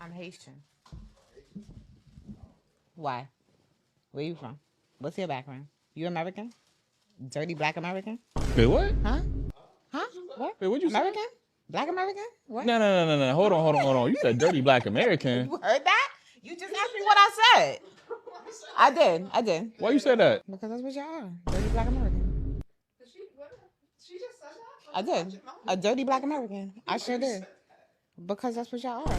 I'm Haitian. Why? Where you from? What's your background? You American? Dirty black American? Wait, what? Huh? Huh? What? Wait, what'd you American? say? Black American? What? No. Hold on. You said dirty black American. You heard that? You just asked me what I said. I did. Why you say that? Because that's what y'all are. Dirty black American. She just said that? I did. A dirty black American. I sure did. Because that's what y'all are.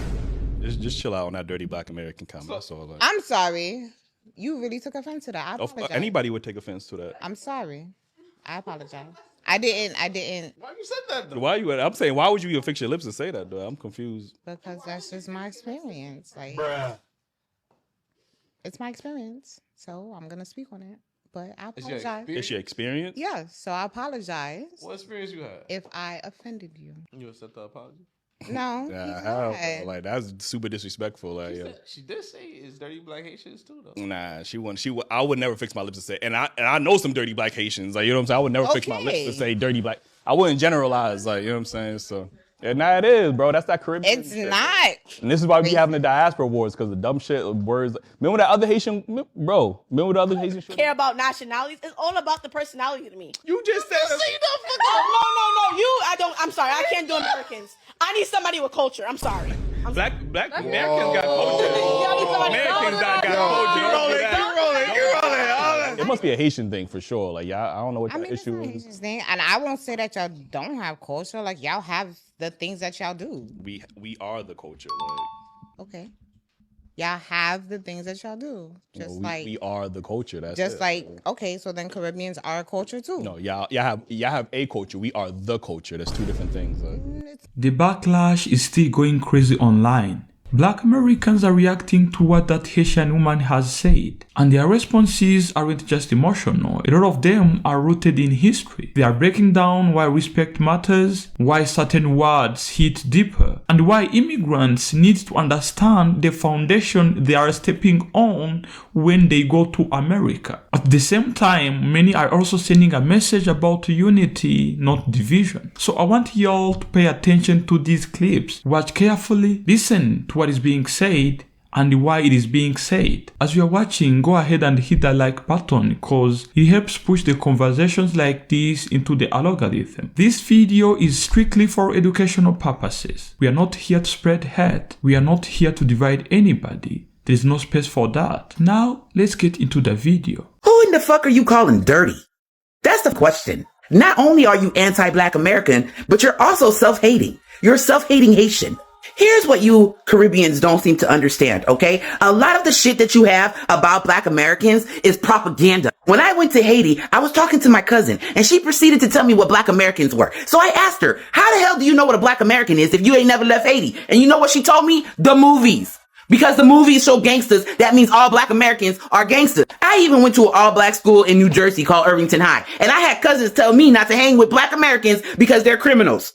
Just chill out on that dirty black American comment. That's all. I'm sorry. You really took offense to that. I apologize. Anybody would take offense to that. I'm sorry. I apologize. I didn't. Why you said that though? Why you? I'm saying, why would you even fix your lips and say that, though? I'm confused. Because that's just my experience. Like, Bruh. it's my experience, so I'm gonna speak on it. But I apologize. It's your experience? Yeah, so I apologize What experience you had? if I offended you. You accept the apology? No, Yeah, he's not. like that's super disrespectful. Like, yo. She did say it's dirty black Haitians too, though. Nah, she wouldn't. I would never fix my lips to say, and I know some dirty black Haitians. Like, you know what I'm saying? I would never fix my lips to say dirty black. I wouldn't generalize. Like, you know what I'm saying? So, and now it is, bro. That's that Caribbean. It's shit. not. And this is why we having the diaspora wars, because the dumb shit words. Remember that other Haitian, bro? Remember the other Haitian shit? Care about nationalities. It's all about the personality to me. You just said No. I'm sorry. I can't do Americans. I need somebody with culture. I'm sorry. Black Americans got culture. Americans got culture. You rolling. It must be a Haitian thing for sure. Like, y'all, I don't know what I the mean, it's issue not a is. Haitian thing, and I won't say that y'all don't have culture. Like, y'all have the things that y'all do. We are the culture. Like, Okay, y'all have the things that y'all do. Just we are the culture. That's just it. like, okay, so then Caribbeans are a culture too. No, y'all have a culture. We are the culture. That's two different things. Like. The backlash is still going crazy online. Black Americans are reacting to what that Haitian woman has said, and their responses aren't just emotional. A lot of them are rooted in history. They are breaking down why respect matters, why certain words hit deeper, and why immigrants need to understand the foundation they are stepping on when they go to America. At the same time, many are also sending a message about unity, not division. So I want y'all to pay attention to these clips. Watch carefully, listen to what is being said, and why it is being said. As you are watching, go ahead and hit that like button because it helps push the conversations like this into the algorithm. This video is strictly for educational purposes. We are not here to spread hate. We are not here to divide anybody. There is no space for that. Now, let's get into the video. Who in the fuck are you calling dirty? That's the question. Not only are you anti-black American, but you're also self-hating. You're a self-hating Haitian. Here's what you Caribbeans don't seem to understand, okay? A lot of the shit that you have about black Americans is propaganda. When I went to Haiti, I was talking to my cousin and she proceeded to tell me what black Americans were. So I asked her, how the hell do you know what a black American is if you ain't never left Haiti? And you know what she told me? The movies. Because the movies show gangsters, that means all black Americans are gangsters. I even went to an all-black school in New Jersey called Irvington High. And I had cousins tell me not to hang with black Americans because they're criminals.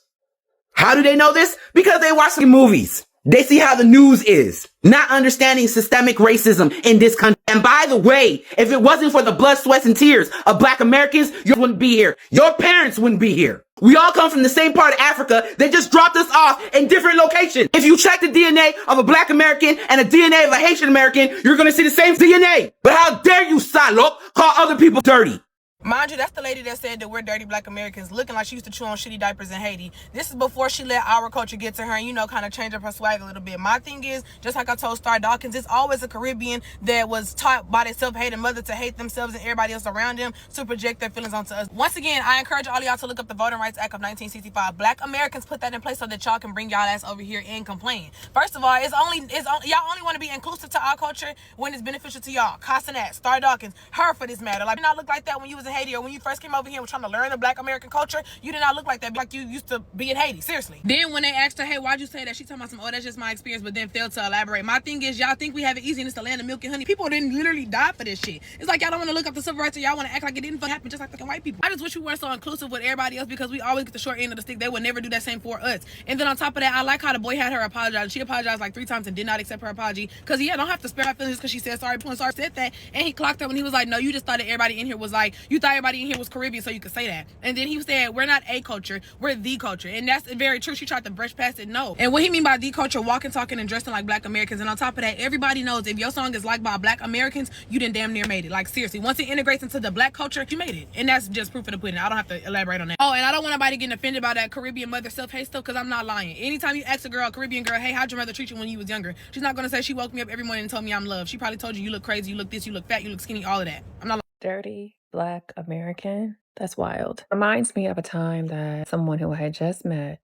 How do they know this? Because they watch the movies. They see how the news is. Not understanding systemic racism in this country. And by the way, if it wasn't for the blood, sweat, and tears of black Americans, you wouldn't be here. Your parents wouldn't be here. We all come from the same part of Africa. They just dropped us off in different locations. If you check the DNA of a black American and a DNA of a Haitian American, you're going to see the same DNA. But how dare you, Salop, call other people dirty? Mind you, that's the lady that said that we're dirty black Americans, looking like she used to chew on shitty diapers in Haiti. This is before she let our culture get to her and, kind of change up her swag a little bit. My thing is, just like I told Star Dawkins, it's always a Caribbean that was taught by their self-hating mother to hate themselves and everybody else around them to project their feelings onto us. Once again, I encourage all y'all to look up the Voting Rights Act of 1965. Black Americans put that in place so that y'all can bring y'all ass over here and complain. First of all, y'all only want to be inclusive to our culture when it's beneficial to y'all. Castanet, Star Dawkins, her for this matter. Like, you did not look like that when you was in Haiti or when you first came over here and were trying to learn the black American culture. You did not look like that, like you used to be in Haiti. Seriously. Then when they asked her, hey, why'd you say that? She talking about some, oh, that's just my experience, but then failed to elaborate. My thing is, y'all think we have it easy and it's the land of milk and honey. People didn't literally die for this shit. It's like y'all don't want to look up the civil rights or y'all want to act like it didn't happen just like fucking white people. I just wish we weren't so inclusive with everybody else because we always get the short end of the stick. They would never do that same for us. And then on top of that, I like how the boy had her apologize. She apologized like 3 times and did not accept her apology because don't have to spare her feelings because she said sorry, said that. And he clocked her when he was like, no, you just thought that everybody in here was like, you thought thought everybody in here was Caribbean, so you could say that. And then he said, we're not a culture, we're the culture. And that's very true. She tried to brush past it. No. And what he mean by the culture, walking, talking, and dressing like Black Americans. And on top of that, everybody knows if your song is liked by Black Americans, you done damn near made it. Like, seriously, once it integrates into the Black culture, you made it. And that's just proof of the pudding. I don't have to elaborate on that. Oh, and I don't want nobody getting offended by that Caribbean mother self-hate stuff, because I'm not lying. Anytime you ask a Caribbean girl, hey, how'd your mother treat you when you was younger? She's not going to say she woke me up every morning and told me I'm loved. She probably told you, you look crazy, you look this, you look fat, you look skinny, all of that. I'm not Dirty Black American? That's wild. Reminds me of a time that someone who I had just met,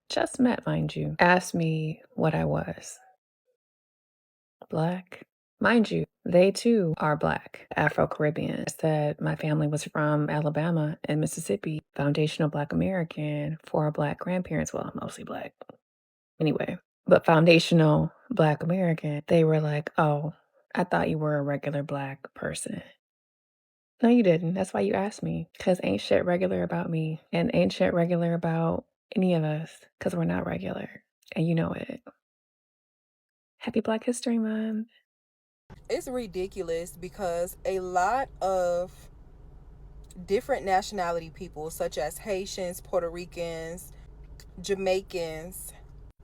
mind you, asked me what I was. Black? Mind you, they too are Black, Afro-Caribbean. Said my family was from Alabama and Mississippi, foundational Black American for Black grandparents. Well, mostly Black. Anyway, but foundational Black American, they were like, oh, I thought you were a regular Black person. No, you didn't. That's why you asked me. Because ain't shit regular about me. And ain't shit regular about any of us. Because we're not regular. And you know it. Happy Black History Month. It's ridiculous because a lot of different nationality people, such as Haitians, Puerto Ricans, Jamaicans,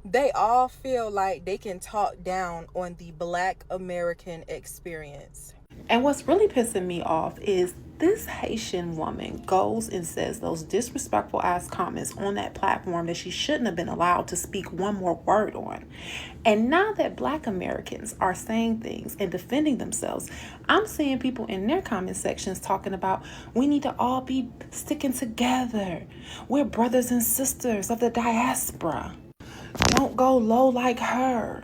they all feel like they can talk down on the Black American experience. And what's really pissing me off is this Haitian woman goes and says those disrespectful ass comments on that platform that she shouldn't have been allowed to speak one more word on. And now that Black Americans are saying things and defending themselves, I'm seeing people in their comment sections talking about we need to all be sticking together. We're brothers and sisters of the diaspora. Don't go low like her.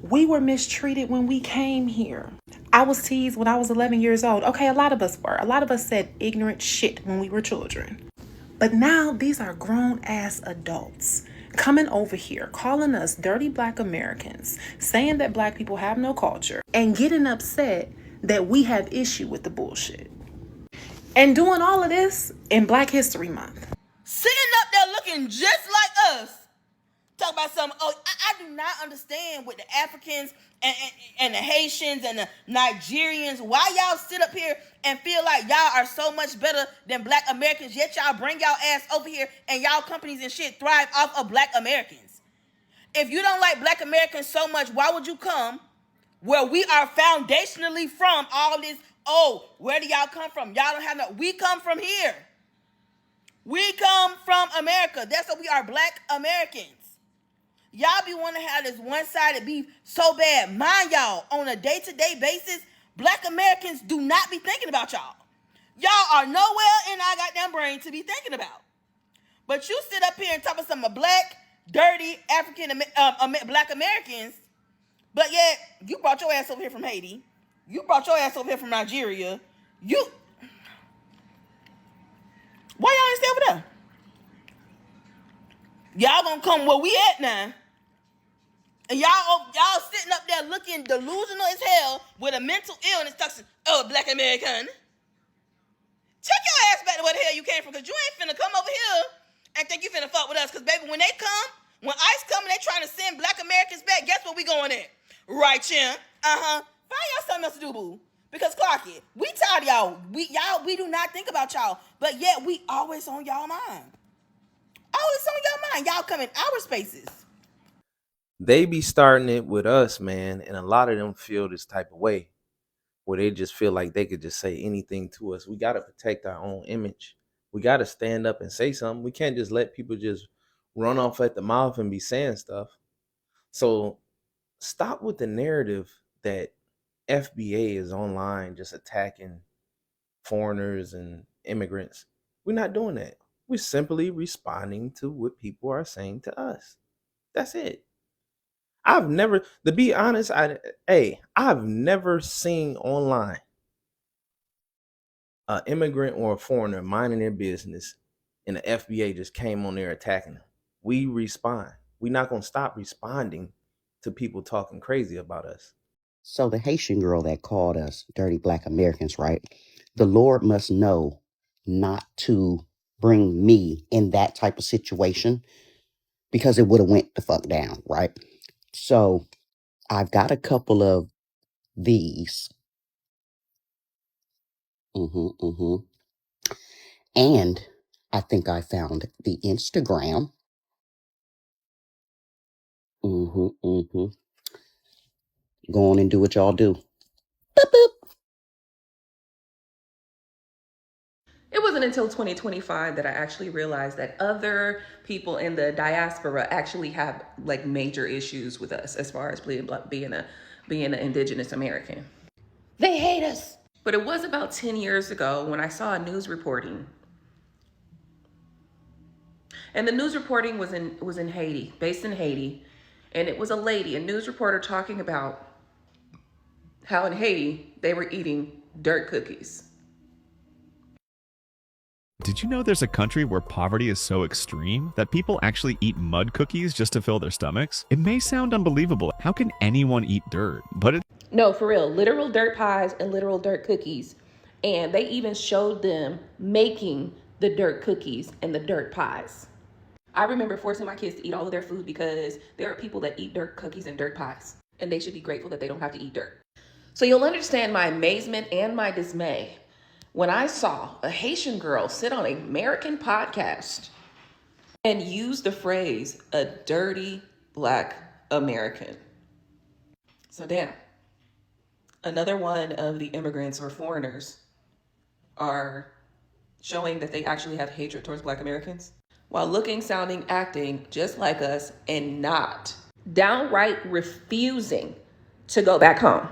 We were mistreated when we came here. I was teased when I was 11 years old. Okay, a lot of us were. A lot of us said ignorant shit when we were children. But now these are grown ass adults coming over here, calling us dirty Black Americans, saying that Black people have no culture, and getting upset that we have issue with the bullshit. And doing all of this in Black History Month. sitting up there looking just like us. Talk about something. Oh, I do not understand with the Africans and the Haitians and the Nigerians. Why y'all sit up here and feel like y'all are so much better than Black Americans, yet y'all bring y'all ass over here and y'all companies and shit thrive off of Black Americans. If you don't like Black Americans so much, why would you come where we are foundationally from? All this, oh, where do y'all come from? Y'all don't have no, we come from here. We come from America. That's what we are, Black Americans. Y'all be wanting to have this one-sided beef so bad. Mind y'all, on a day-to-day basis, Black Americans do not be thinking about y'all. Y'all are nowhere in our goddamn brain to be thinking about. But you sit up here and talk about some Black, dirty, African, Black Americans, but yet you brought your ass over here from Haiti. You brought your ass over here from Nigeria. Why y'all ain't stay over there? Y'all gonna come where we at now. And y'all sitting up there looking delusional as hell with a mental illness talking, oh, Black American. Check your ass back to where the hell you came from, because you ain't finna come over here and think you finna fuck with us. Because, baby, when they come, when ICE come and they trying to send Black Americans back, guess what we going at? Right, champ. Find y'all something else to do, boo. Because, Clark, we tired of y'all. We do not think about y'all. But yet, we always on y'all mind. Always on y'all mind. Y'all come in our spaces. They be starting it with us, man, and a lot of them feel this type of way where they just feel like they could just say anything to us. We got to protect our own image. We got to stand up and say something. We can't just let people just run off at the mouth and be saying stuff. So stop with the narrative that FBA is online just attacking foreigners and immigrants. We're not doing that. We're simply responding to what people are saying to us. That's it. I've never, to be honest, I've never seen online an immigrant or a foreigner minding their business and the FBA just came on there attacking them. We respond. We're not going to stop responding to people talking crazy about us. So the Haitian girl that called us dirty Black Americans, right? The Lord must know not to bring me in that type of situation, because it would have went the fuck down, right? So I've got a couple of these. And I think I found the Instagram. Go on and do what y'all do. Boop, boop. It wasn't until 2025 that I actually realized that other people in the diaspora actually have like major issues with us as far as being an indigenous American. They hate us. But it was about 10 years ago when I saw a news reporting. And the news reporting was in Haiti, based in Haiti. And it was a news reporter talking about how in Haiti they were eating dirt cookies. Did you know there's a country where poverty is so extreme that people actually eat mud cookies just to fill their stomachs? It may sound unbelievable. How can anyone eat dirt? But No, for real, literal dirt pies and literal dirt cookies. And they even showed them making the dirt cookies and the dirt pies. I remember forcing my kids to eat all of their food because there are people that eat dirt cookies and dirt pies, and they should be grateful that they don't have to eat dirt. So you'll understand my amazement and my dismay when I saw a Haitian girl sit on an American podcast and use the phrase, a dirty black American. So damn, another one of the immigrants or foreigners are showing that they actually have hatred towards black Americans while looking, sounding, acting just like us and not downright refusing to go back home.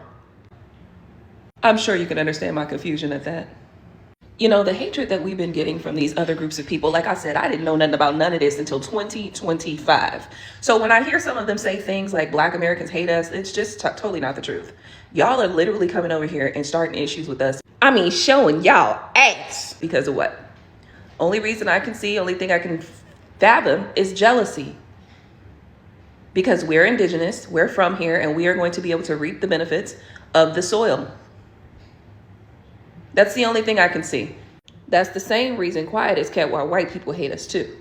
I'm sure you can understand my confusion at that. You know, the hatred that we've been getting from these other groups of people, like I said, I didn't know nothing about none of this until 2025. So when I hear some of them say things like black Americans hate us, it's just totally not the truth. Y'all are literally coming over here and starting issues with us. I mean, showing y'all ass because of what? Only reason I can see, only thing I can fathom is jealousy. Because we're indigenous, we're from here, and we are going to be able to reap the benefits of the soil. That's the only thing I can see. That's the same reason quiet is kept why white people hate us too.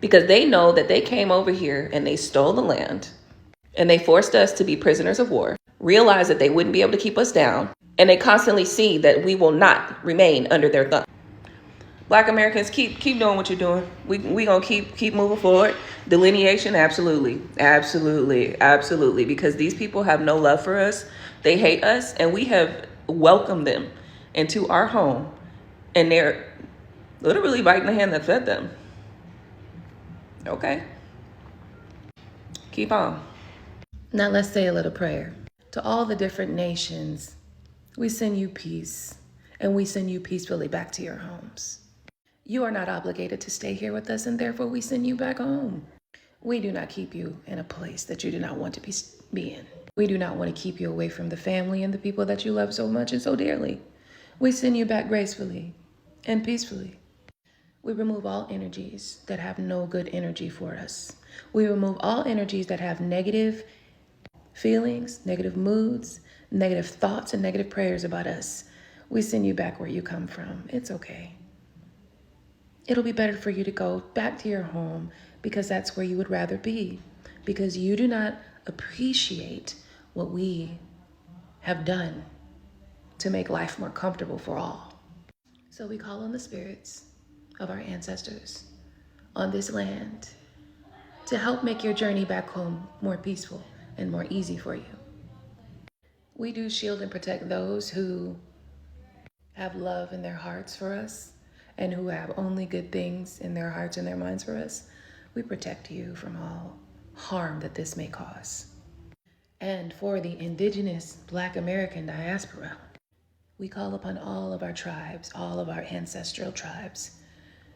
Because they know that they came over here and they stole the land and they forced us to be prisoners of war, realized that they wouldn't be able to keep us down, and they constantly see that we will not remain under their thumb. Black Americans, keep doing what you're doing. We gonna keep moving forward. Delineation, absolutely, because these people have no love for us. They hate us, and we have welcomed them into our home, and they're literally biting the hand that fed them. Okay, keep on. Now let's say a little prayer. To all the different nations, we send you peace, and we send you peacefully back to your homes. You are not obligated to stay here with us, and therefore we send you back home. We do not keep you in a place that you do not want to be in. We do not want to keep you away from the family and the people that you love so much and so dearly. We send you back gracefully and peacefully. We remove all energies that have no good energy for us. We remove all energies that have negative feelings, negative moods, negative thoughts, and negative prayers about us. We send you back where you come from. It's okay. It'll be better for you to go back to your home because that's where you would rather be, because you do not appreciate what we have done to make life more comfortable for all. So we call on the spirits of our ancestors on this land to help make your journey back home more peaceful and more easy for you. We do shield and protect those who have love in their hearts for us and who have only good things in their hearts and their minds for us. We protect you from all harm that this may cause. And for the indigenous Black American diaspora, we call upon all of our tribes, all of our ancestral tribes,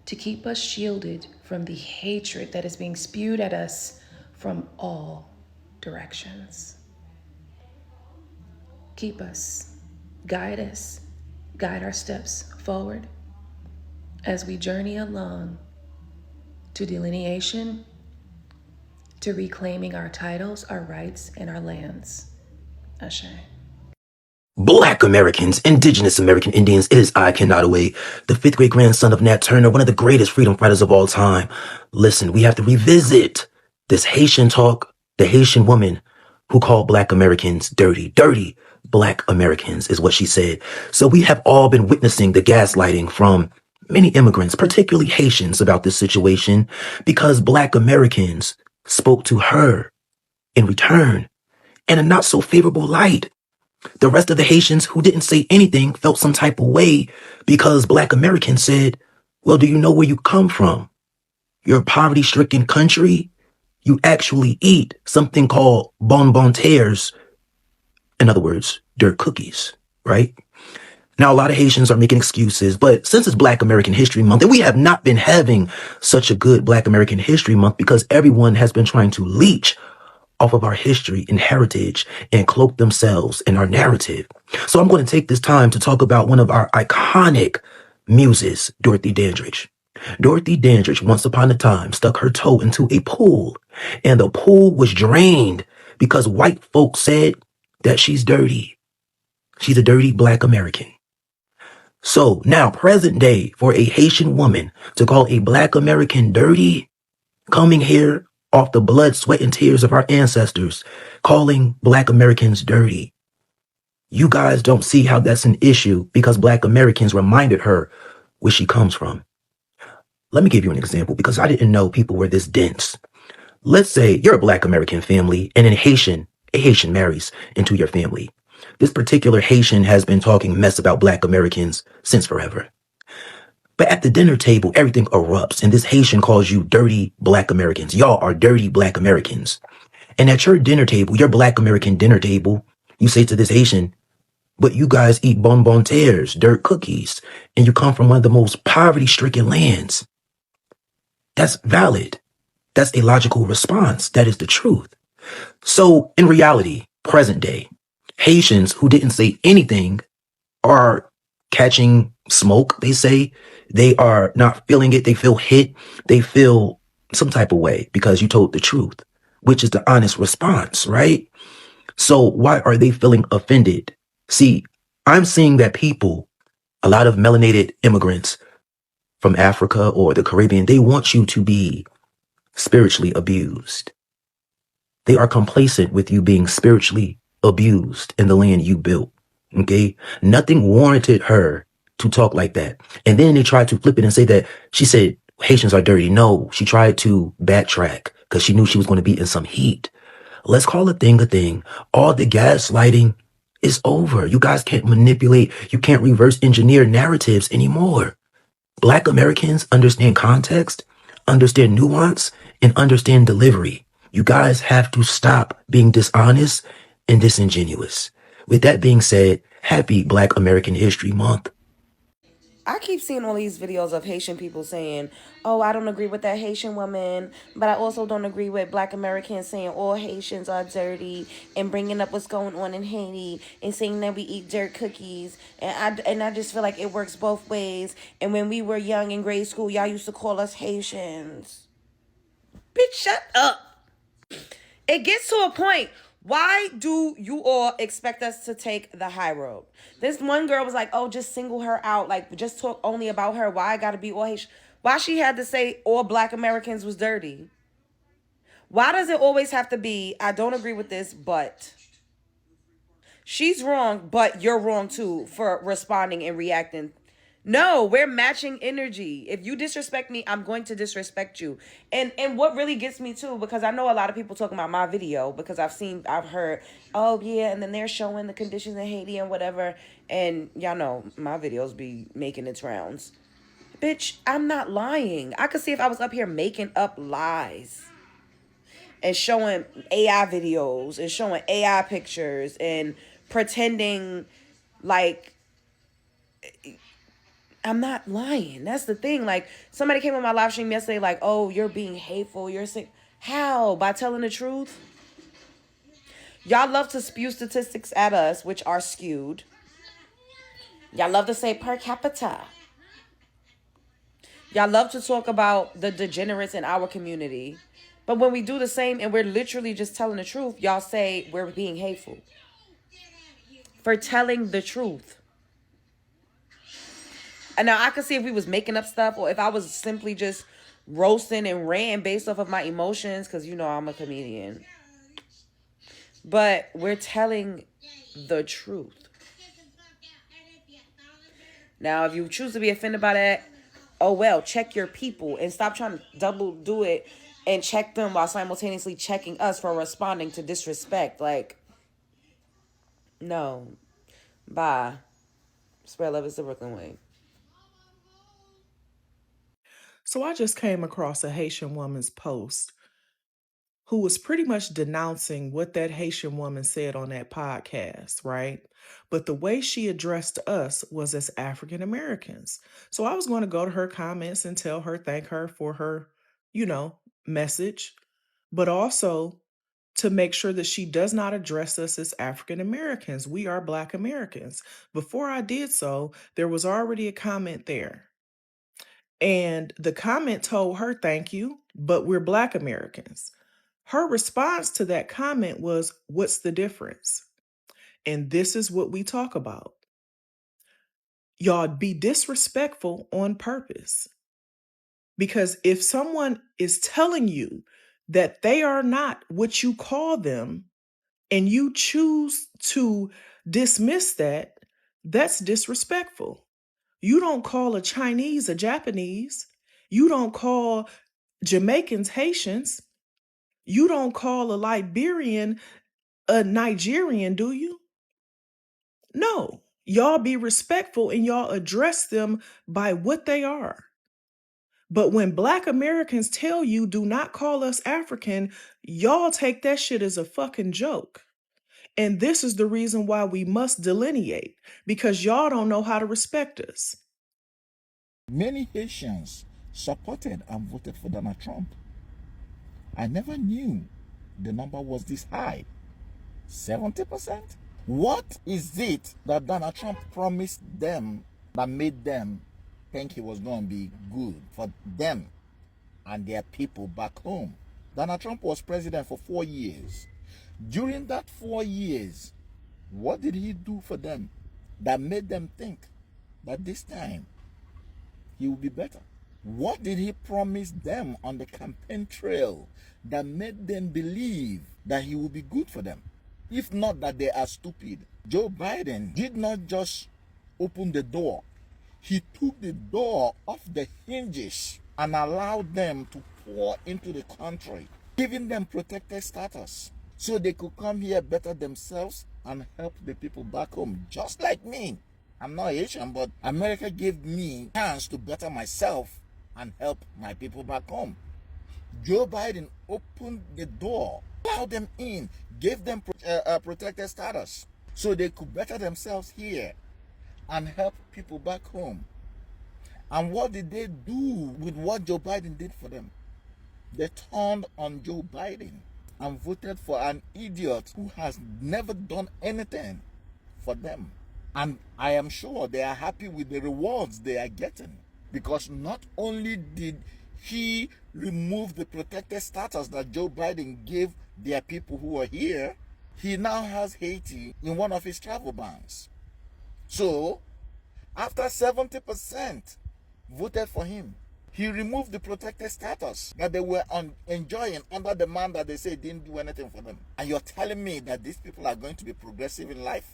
to keep us shielded from the hatred that is being spewed at us from all directions. Keep us, guide our steps forward as we journey along to delineation, to reclaiming our titles, our rights, and our lands. Ashe. Black Americans, Indigenous American Indians, it is I, Ken Nottoway, the fifth great grandson of Nat Turner, one of the greatest freedom fighters of all time. Listen, we have to revisit this Haitian talk, the Haitian woman who called Black Americans dirty. Dirty Black Americans is what she said. So we have all been witnessing the gaslighting from many immigrants, particularly Haitians, about this situation because Black Americans spoke to her in return in a not so favorable light. The rest of the Haitians who didn't say anything felt some type of way because Black Americans said, well, do you know where you come from? You're a poverty-stricken country. You actually eat something called bonbon terres. In other words, dirt cookies, right? Now, a lot of Haitians are making excuses, but since it's Black American History Month, and we have not been having such a good Black American History Month because everyone has been trying to leech off of our history and heritage and cloak themselves in our narrative. So I'm going to take this time to talk about one of our iconic muses, Dorothy Dandridge. Dorothy Dandridge, once upon a time, stuck her toe into a pool, and the pool was drained because white folks said that she's dirty. She's a dirty Black American. So now, present day, for a Haitian woman to call a Black American dirty, coming here off the blood, sweat, and tears of our ancestors, calling Black Americans dirty. You guys don't see how that's an issue because Black Americans reminded her where she comes from. Let me give you an example because I didn't know people were this dense. Let's say you're a Black American family and a Haitian marries into your family. This particular Haitian has been talking mess about Black Americans since forever. But at the dinner table, everything erupts, and this Haitian calls you dirty Black Americans. Y'all are dirty Black Americans. And at your dinner table, your Black American dinner table, you say to this Haitian, but you guys eat bonbon terres, dirt cookies, and you come from one of the most poverty-stricken lands. That's valid. That's a logical response. That is the truth. So in reality, present day, Haitians who didn't say anything are catching smoke, they say. They are not feeling it. They feel hit. They feel some type of way because you told the truth, which is the honest response, right? So why are they feeling offended? See, I'm seeing that people, a lot of melanated immigrants from Africa or the Caribbean, they want you to be spiritually abused. They are complacent with you being spiritually abused in the land you built. Okay? Nothing warranted her to talk like that. And then they tried to flip it and say that she said Haitians are dirty. No, she tried to backtrack because she knew she was going to be in some heat. Let's call a thing a thing. All the gaslighting is over. You guys can't manipulate. You can't reverse engineer narratives anymore. Black Americans understand context, understand nuance, and understand delivery. You guys have to stop being dishonest and disingenuous. With that being said, happy Black American History Month. I keep seeing all these videos of Haitian people saying, oh, I don't agree with that Haitian woman, but I also don't agree with Black Americans saying all Haitians are dirty and bringing up what's going on in Haiti and saying that we eat dirt cookies. And I just feel like it works both ways. And when we were young in grade school, y'all used to call us Haitians. Bitch, shut up. It gets to a point. Why do you all expect us to take the high road? This one girl was like, oh, just single her out. Like, just talk only about her. Why I gotta be all Haitian? Why she had to say all Black Americans was dirty? Why does it always have to be, I don't agree with this, but she's wrong, but you're wrong too for responding and reacting? No, we're matching energy. If you disrespect me, I'm going to disrespect you. And what really gets me too, because I know a lot of people talking about my video, because I've heard, oh yeah, and then they're showing the conditions in Haiti and whatever. And y'all know my videos be making its rounds. Bitch, I'm not lying. I could see if I was up here making up lies and showing AI videos and showing AI pictures and pretending like I'm not lying. That's the thing. Like, somebody came on my live stream yesterday like, oh, you're being hateful. You're saying, how? By telling the truth? Y'all love to spew statistics at us, which are skewed. Y'all love to say per capita. Y'all love to talk about the degenerates in our community. But when we do the same and we're literally just telling the truth, y'all say we're being hateful for telling the truth. And now I could see if we was making up stuff or if I was simply just roasting and ranting based off of my emotions, because you know I'm a comedian. But we're telling the truth. Now, if you choose to be offended by that, oh well, check your people and stop trying to double do it and check them while simultaneously checking us for responding to disrespect. Like, no. Bye. Spread love is the Brooklyn way. So I just came across a Haitian woman's post who was pretty much denouncing what that Haitian woman said on that podcast, right? But the way she addressed us was as African Americans. So I was going to go to her comments and tell her, thank her for her, message, but also to make sure that she does not address us as African Americans. We are Black Americans. Before I did so, there was already a comment there. And the comment told her, thank you, but we're Black Americans. Her response to that comment was, what's the difference? And this is what we talk about. Y'all be disrespectful on purpose. Because if someone is telling you that they are not what you call them, and you choose to dismiss that, that's disrespectful. You don't call a Chinese a Japanese. You don't call Jamaicans Haitians. You don't call a Liberian a Nigerian, do you? No. Y'all be respectful and y'all address them by what they are. But when Black Americans tell you do not call us African, y'all take that shit as a fucking joke. And this is the reason why we must delineate, because y'all don't know how to respect us. Many Haitians supported and voted for Donald Trump. I never knew the number was this high. 70%? What is it that Donald Trump promised them that made them think he was going to be good for them and their people back home? Donald Trump was president for 4 years. During that 4 years, what did he do for them that made them think that this time he will be better? What did he promise them on the campaign trail that made them believe that he will be good for them? If not that they are stupid. Joe Biden did not just open the door. He took the door off the hinges and allowed them to pour into the country, giving them protected status so they could come here better themselves and help the people back home, just like me. I'm not Haitian, but America gave me a chance to better myself and help my people back home. Joe Biden opened the door, allowed them in, gave them protected status so they could better themselves here and help people back home. And what did they do with what Joe Biden did for them? They turned on Joe Biden and voted for an idiot who has never done anything for them. And I am sure they are happy with the rewards they are getting, because not only did he remove the protected status that Joe Biden gave their people who are here, he now has Haiti in one of his travel bans. So, after 70% voted for him, he removed the protected status that they were enjoying under the man that they say didn't do anything for them. And you're telling me that these people are going to be progressive in life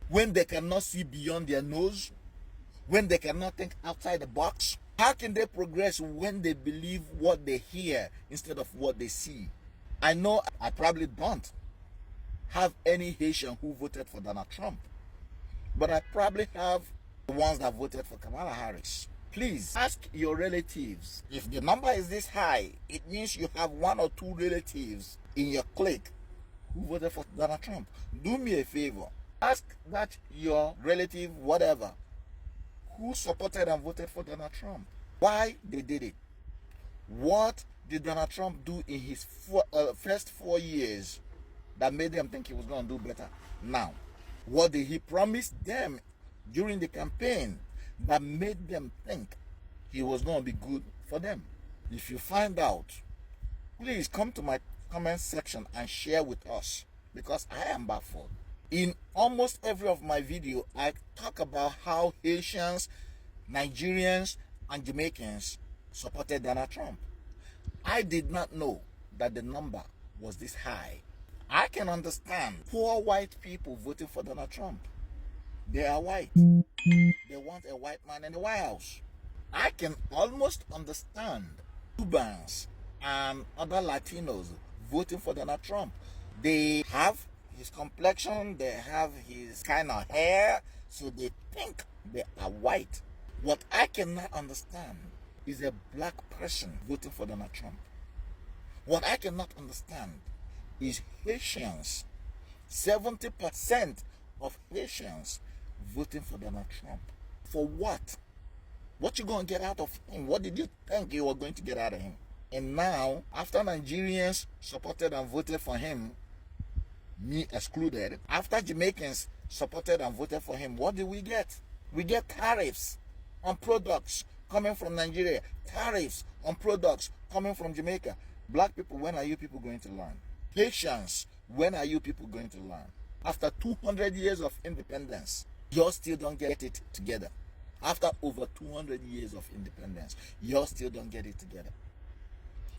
when they cannot see beyond their nose, when they cannot think outside the box? How can they progress when they believe what they hear instead of what they see? I know I probably don't have any Haitian who voted for Donald Trump, but I probably have the ones that voted for Kamala Harris. Please ask your relatives. If the number is this high, it means you have 1 or 2 relatives in your clique who voted for Donald Trump. Do me a favor. Ask that your relative, whatever, who supported and voted for Donald Trump, why they did it. What did Donald Trump do in his first 4 years that made them think he was going to do better now? What did he promise them during the campaign that made them think he was going to be good for them? If you find out, please come to my comment section and share with us, because I am baffled. In almost every of my video, I talk about how Haitians, Nigerians, and Jamaicans supported Donald Trump. I did not know that the number was this high. I can understand poor white people voting for Donald Trump. They are white. They want a white man in the White House. I can almost understand Cubans and other Latinos voting for Donald Trump. They have his complexion, they have his kind of hair, so they think they are white. What I cannot understand is a black person voting for Donald Trump. What I cannot understand is Haitians. 70% of Haitians voting for Donald Trump. For what? What you going to get out of him? What did you think you were going to get out of him? And now, after Nigerians supported and voted for him, me excluded, after Jamaicans supported and voted for him, what do we get? We get tariffs on products coming from Nigeria, tariffs on products coming from Jamaica. Black people, when are you people going to learn? Haitians, when are you people going to learn? After 200 years of independence, you still don't get it together. After over 200 years of independence, you still don't get it together.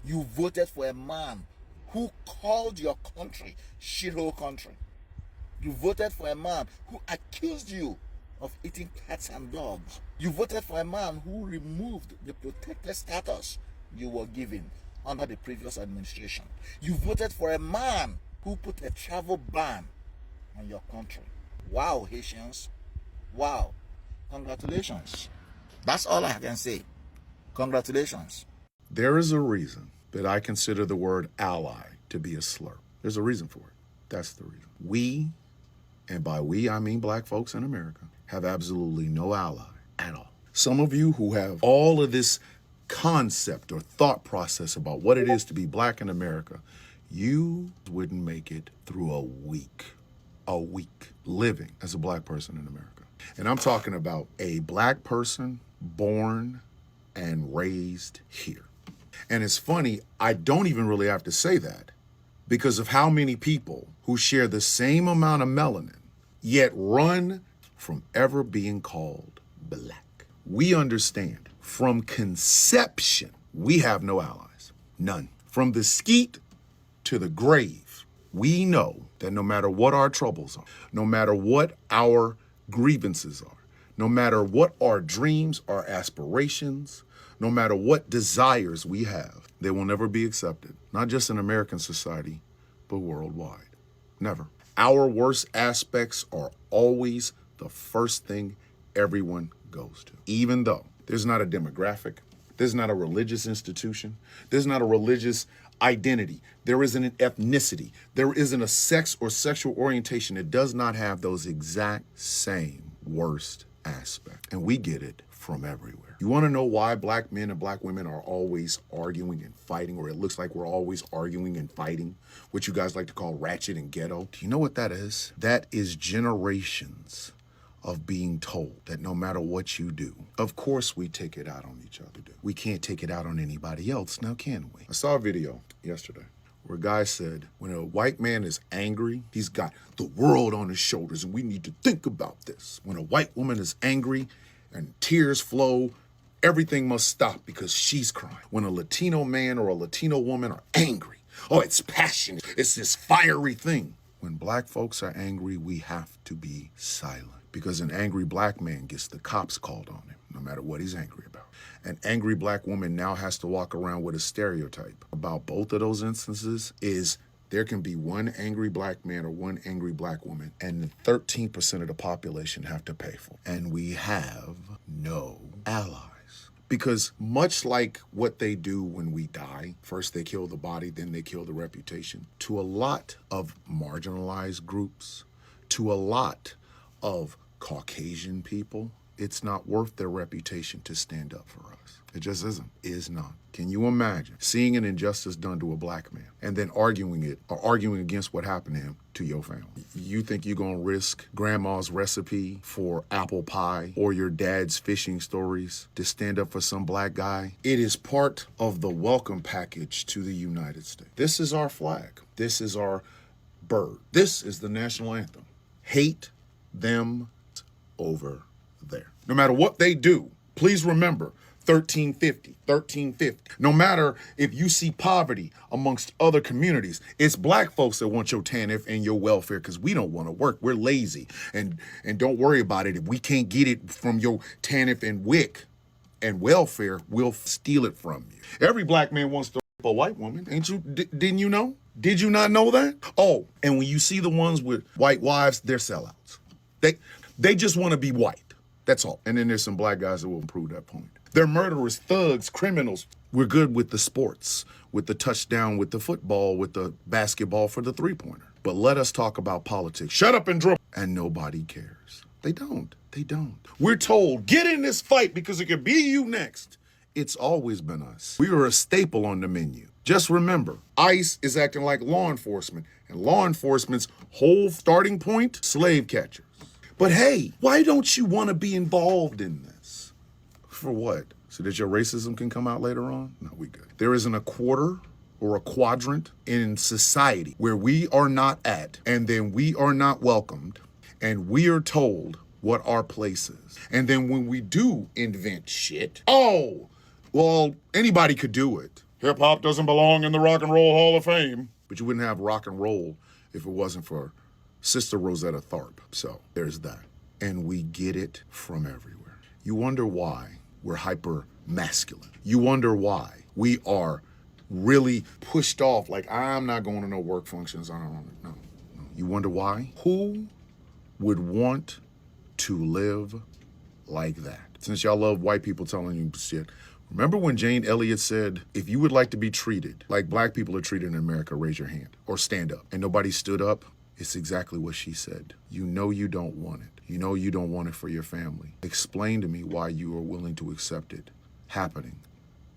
You voted for a man who called your country shithole country. You voted for a man who accused you of eating cats and dogs. You voted for a man who removed the protected status you were given under the previous administration. You voted for a man who put a travel ban on your country. Wow, Haitians. Wow. Congratulations. That's all I can say. Congratulations. There is a reason that I consider the word ally to be a slur. There's a reason for it. That's the reason. We, and by we I mean black folks in America, have absolutely no ally at all. Some of you who have all of this concept or thought process about what it is to be black in America, you wouldn't make it through a week living as a black person in America. And I'm talking about a black person born and raised here. And it's funny, I don't even really have to say that because of how many people who share the same amount of melanin yet run from ever being called black. We understand from conception, we have no allies, none. From the skeet to the grave, we know that no matter what our troubles are, no matter what our grievances are, no matter what our dreams, our aspirations, no matter what desires we have, they will never be accepted, not just in American society, but worldwide. Never. Our worst aspects are always the first thing everyone goes to, even though there's not a demographic, there's not a religious institution, there's not a religious identity, there isn't an ethnicity, there isn't a sex or sexual orientation that does not have those exact same worst aspects. And we get it from everywhere. You want to know why black men and black women are always arguing and fighting, or it looks like we're always arguing and fighting, what you guys like to call ratchet and ghetto? Do you know what that is? That is generations of being told that no matter what you do, of course we take it out on each other. We can't take it out on anybody else, now can we? I saw a video yesterday where a guy said, when a white man is angry, he's got the world on his shoulders and we need to think about this. When a white woman is angry and tears flow, everything must stop because she's crying. When a Latino man or a Latino woman are angry, oh, it's passionate, it's this fiery thing. When black folks are angry, we have to be silent because an angry black man gets the cops called on him, no matter what he's angry about. An angry black woman now has to walk around with a stereotype about both of those instances is there can be one angry black man or one angry black woman, and 13% of the population have to pay for it. And we have no allies. Because much like what they do when we die, first they kill the body, then they kill the reputation, to a lot of marginalized groups, to a lot of Caucasian people, it's not worth their reputation to stand up for us. It just isn't. Is not. Can you imagine seeing an injustice done to a black man and then arguing it or arguing against what happened to him to your family? You think you're gonna risk grandma's recipe for apple pie or your dad's fishing stories to stand up for some black guy? It is part of the welcome package to the United States. This is our flag. This is our bird. This is the national anthem. Hate them over there. No matter what they do, please remember 1350, 1350. No matter if you see poverty amongst other communities, it's black folks that want your TANF and your welfare because we don't want to work. We're lazy. And don't worry about it. If we can't get it from your TANF and WIC, and welfare will steal it from you. Every black man wants to rape a white woman. Ain't you? Didn't you know? Did you not know that? Oh, and when you see the ones with white wives, they're sellouts. They just want to be white. That's all. And then there's some black guys that will prove that point. They're murderers, thugs, criminals. We're good with the sports, with the touchdown, with the football, with the basketball for the three-pointer. But let us talk about politics. Shut up and dribble. And nobody cares. They don't. They don't. We're told, get in this fight because it could be you next. It's always been us. We are a staple on the menu. Just remember, ICE is acting like law enforcement, and law enforcement's whole starting point, slave catchers. But hey, why don't you want to be involved in this? For what? So that your racism can come out later on? No, we good. There isn't a quarter or a quadrant in society where we are not at, and then we are not welcomed, and we are told what our place is. And then when we do invent shit, oh, well, anybody could do it. Hip hop doesn't belong in the Rock and Roll Hall of Fame. But you wouldn't have rock and roll if it wasn't for Sister Rosetta Tharpe. So there's that. And we get it from everywhere. You wonder why we're hyper masculine. You wonder why we are really pushed off. Like, I'm not going to no work functions. I don't know. No. You wonder why? Who would want to live like that? Since y'all love white people telling you shit, remember when Jane Elliott said, if you would like to be treated like black people are treated in America, raise your hand or stand up. And nobody stood up. It's exactly what she said. You know you don't want it. You know you don't want it for your family. Explain to me why you are willing to accept it happening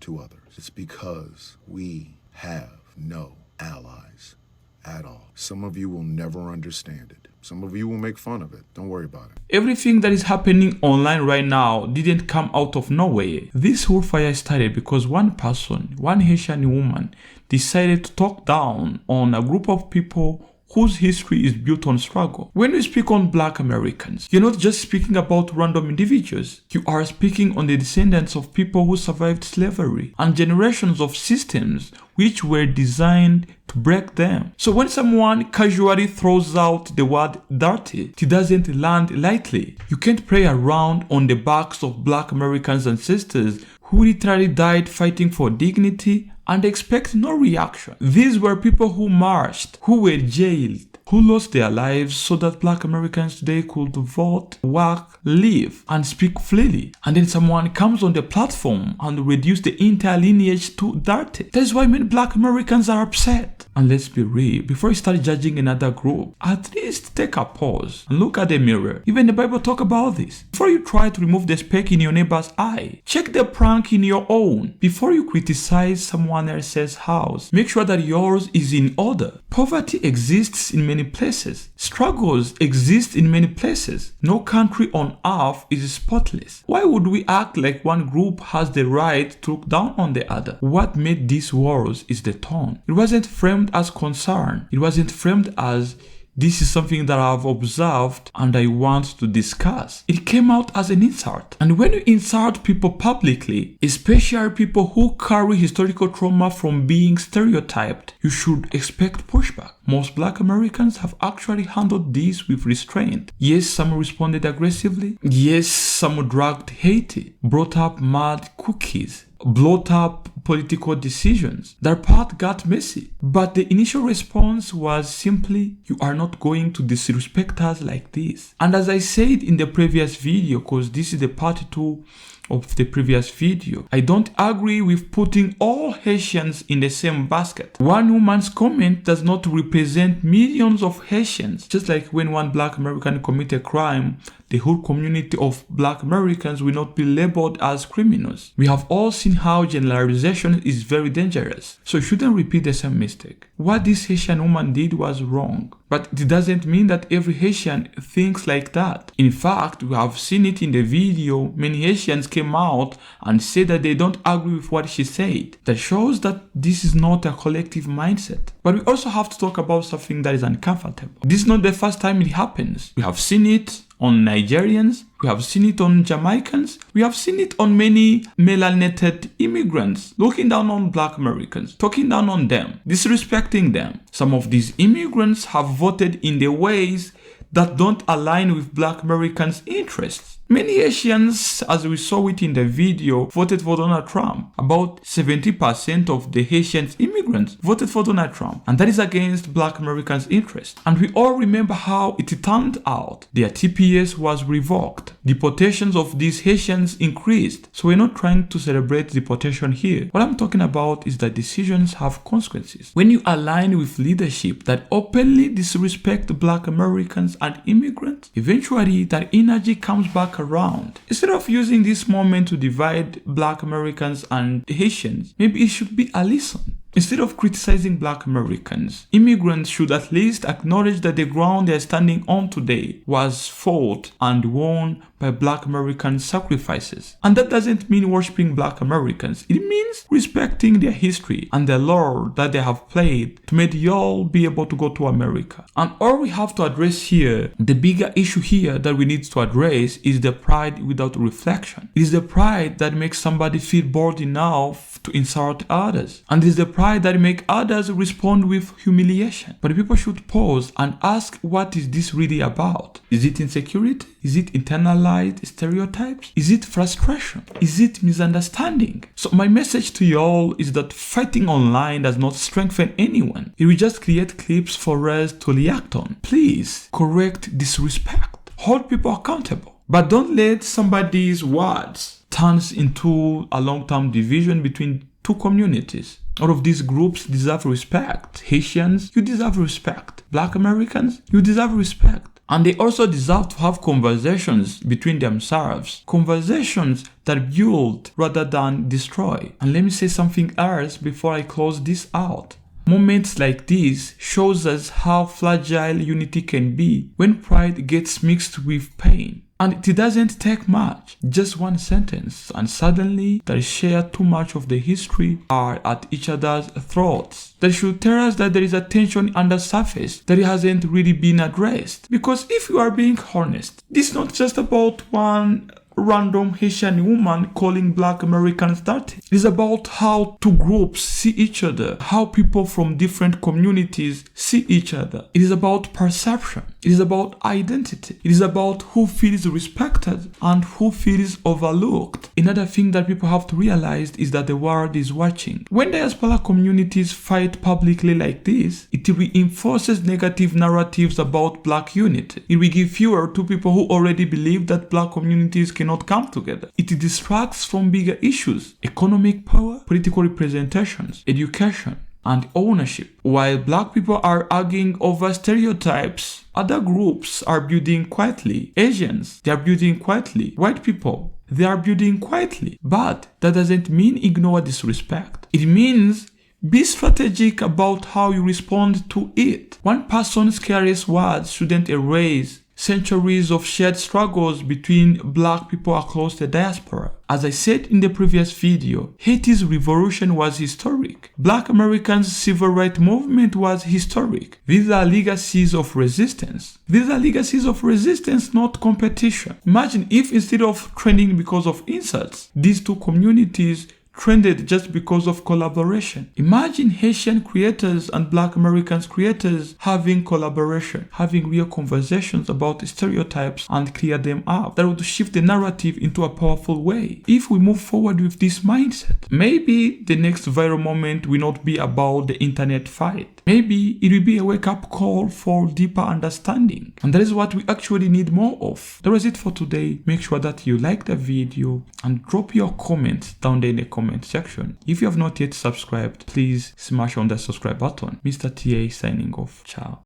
to others. It's because we have no allies at all. Some of you will never understand it. Some of you will make fun of it. Don't worry about it. Everything that is happening online right now didn't come out of nowhere. This whole fire started because one person, one Haitian woman, decided to talk down on a group of people whose history is built on struggle. When you speak on black Americans, you're not just speaking about random individuals. You are speaking on the descendants of people who survived slavery and generations of systems which were designed to break them. So when someone casually throws out the word dirty, it doesn't land lightly. You can't play around on the backs of black Americans' ancestors who literally died fighting for dignity and expect no reaction. These were people who marched, who were jailed, who lost their lives so that black Americans today could vote, work, live, and speak freely. And then someone comes on the platform and reduces the entire lineage to dirty. That is why many black Americans are upset. And let's be real, before you start judging another group, at least take a pause and look at the mirror. Even the Bible talk about this. Before you try to remove the speck in your neighbor's eye, check the plank in your own. Before you criticize someone else's house, make sure that yours is in order. Poverty exists in many places. Struggles exist in many places. No country on earth is spotless. Why would we act like one group has the right to look down on the other? What made these wars is the tone. It wasn't framed as concern. It wasn't framed as this is something that I've observed and I want to discuss. It came out as an insult. And when you insult people publicly, especially people who carry historical trauma from being stereotyped, you should expect pushback. Most black Americans have actually handled this with restraint. Yes, some responded aggressively. Yes, some dragged Haiti, brought up mad cookies, blowed up political decisions. Their path got messy. But the initial response was simply, you are not going to disrespect us like this. And as I said in the previous video, because this is the part 2 of the previous video, I don't agree with putting all Haitians in the same basket. One woman's comment does not represent millions of Haitians. Just like when one black American commits a crime, the whole community of black Americans will not be labeled as criminals. We have all seen how generalization is very dangerous, so you shouldn't repeat the same mistake. What this Haitian woman did was wrong, but it doesn't mean that every Haitian thinks like that. In fact, we have seen it in the video. Many Haitians came out and said that they don't agree with what she said. That shows that this is not a collective mindset. But we also have to talk about something that is uncomfortable. This is not the first time it happens. We have seen it on Nigerians, we have seen it on Jamaicans, we have seen it on many melanated immigrants, looking down on black Americans, talking down on them, disrespecting them. Some of these immigrants have voted in the ways that don't align with black Americans' interests. Many Haitians, as we saw it in the video, voted for Donald Trump. About 70% of the Haitian immigrants voted for Donald Trump, and that is against Black Americans' interest. And we all remember how it turned out. Their TPS was revoked. Deportations of these Haitians increased. So we're not trying to celebrate deportation here. What I'm talking about is that decisions have consequences. When you align with leadership that openly disrespect Black Americans and immigrants, eventually that energy comes back around. Instead of using this moment to divide Black Americans and Haitians, maybe it should be a lesson. Instead of criticizing Black Americans, immigrants should at least acknowledge that the ground they are standing on today was fought and won by Black American sacrifices. And that doesn't mean worshiping Black Americans. It means respecting their history and the role that they have played to make y'all be able to go to America. And all we have to address here, the bigger issue here that we need to address, is the pride without reflection. It is the pride that makes somebody feel bold enough to insult others. And it is the pride that makes others respond with humiliation. But people should pause and ask, what is this really about? Is it insecurity? Is it internalized stereotypes? Is it frustration? Is it misunderstanding? So my message to y'all is that fighting online does not strengthen anyone. It will just create clips for us to react on. Please correct disrespect. Hold people accountable. But don't let somebody's words turns into a long-term division between two communities. All of these groups deserve respect. Haitians, you deserve respect. Black Americans, you deserve respect. And they also deserve to have conversations between themselves. Conversations that build rather than destroy. And let me say something else before I close this out. Moments like this shows us how fragile unity can be when pride gets mixed with pain. And it doesn't take much, just one sentence, and suddenly they share too much of the history are at each other's throats. That should tell us that there is a tension under surface that hasn't really been addressed. Because if you are being honest, this is not just about one random Haitian woman calling Black Americans dirty. It is about how two groups see each other, how people from different communities see each other. It is about perception. It is about identity. It is about who feels respected and who feels overlooked. Another thing that people have to realize is that the world is watching. When diaspora communities fight publicly like this, it reinforces negative narratives about Black unity. It will give fuel to people who already believe that Black communities cannot come together. It distracts from bigger issues: economic power, political representations, education, and ownership. While Black people are arguing over stereotypes, other groups are building quietly. Asians, they are building quietly. White people, they are building quietly. But that doesn't mean ignore disrespect. It means be strategic about how you respond to it. One person's careless words shouldn't erase centuries of shared struggles between Black people across the diaspora. As I said in the previous video, Haiti's revolution was historic. Black Americans' civil rights movement was historic. These are legacies of resistance. These are legacies of resistance, not competition. Imagine if instead of trending because of insults, these two communities trended just because of collaboration. Imagine Haitian creators and Black Americans creators having collaboration, having real conversations about stereotypes and clear them up. That would shift the narrative into a powerful way. If we move forward with this mindset, maybe the next viral moment will not be about the internet fight. Maybe it will be a wake-up call for deeper understanding. And that is what we actually need more of. That was it for today. Make sure that you like the video and drop your comments down there in the comment section. If you have not yet subscribed, please smash on the subscribe button. Mr. TA signing off. Ciao.